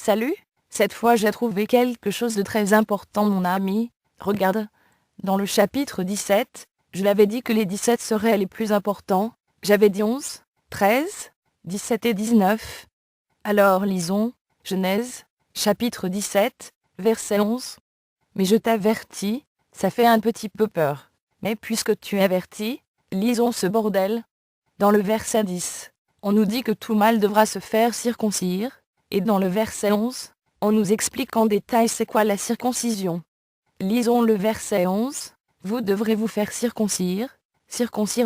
Salut, cette fois j'ai trouvé quelque chose de très important mon ami. Regarde, dans le chapitre 17, je l'avais dit que les 17 seraient les plus importants. J'avais dit 11, 13, 17 et 19. Alors lisons, Genèse, chapitre 17, verset 11. Mais je t'avertis, ça fait un petit peu peur. Mais puisque tu es averti, lisons ce bordel. Dans le verset 10, on nous dit que tout mâle devra se faire circoncire, et dans le verset 11, on nous explique en détail c'est quoi la circoncision. Lisons le verset 11, vous devrez vous faire circoncire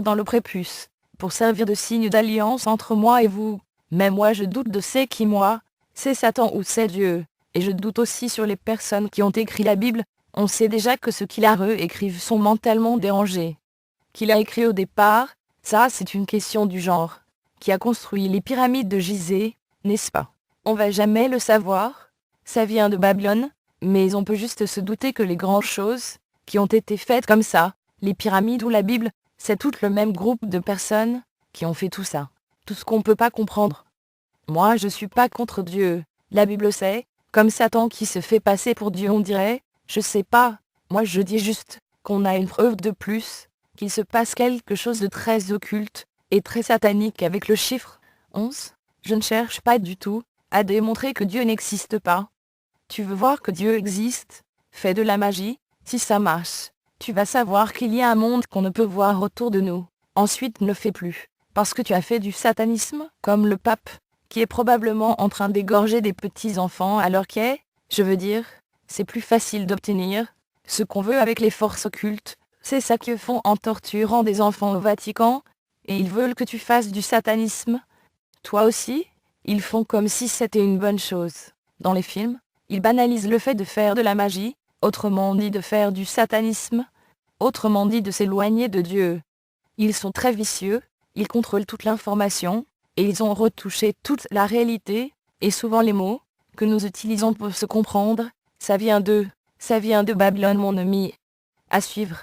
dans le prépuce, pour servir de signe d'alliance entre moi et vous. Mais moi je doute de c'est qui moi, c'est Satan ou c'est Dieu, et je doute aussi sur les personnes qui ont écrit la Bible. On sait déjà que ceux qui la réécrivent sont mentalement dérangés. Qui l'a écrit au départ, ça c'est une question du genre. Qui a construit les pyramides de Gizeh, n'est-ce pas? On va jamais le savoir. Ça vient de Babylone, mais on peut juste se douter que les grandes choses, qui ont été faites comme ça, les pyramides ou la Bible, c'est tout le même groupe de personnes, qui ont fait tout ça. Tout ce qu'on peut pas comprendre. Moi je suis pas contre Dieu, la Bible sait, comme Satan qui se fait passer pour Dieu on dirait, je sais pas, moi je dis juste, qu'on a une preuve de plus, qu'il se passe quelque chose de très occulte, et très satanique avec le chiffre 11. Je ne cherche pas du tout à démontrer que Dieu n'existe pas. Tu veux voir que Dieu existe? Fais de la magie, si ça marche. Tu vas savoir qu'il y a un monde qu'on ne peut voir autour de nous. Ensuite ne le fais plus, parce que tu as fait du satanisme, comme le pape, qui est probablement en train d'égorger des petits enfants alors je veux dire, c'est plus facile d'obtenir ce qu'on veut avec les forces occultes. C'est ça qu'ils font en torturant des enfants au Vatican, et ils veulent que tu fasses du satanisme. Toi aussi, ils font comme si c'était une bonne chose. Dans les films, ils banalisent le fait de faire de la magie, autrement dit de faire du satanisme, autrement dit de s'éloigner de Dieu. Ils sont très vicieux, ils contrôlent toute l'information, et ils ont retouché toute la réalité, et souvent les mots que nous utilisons pour se comprendre, ça vient de Babylone mon ami. À suivre.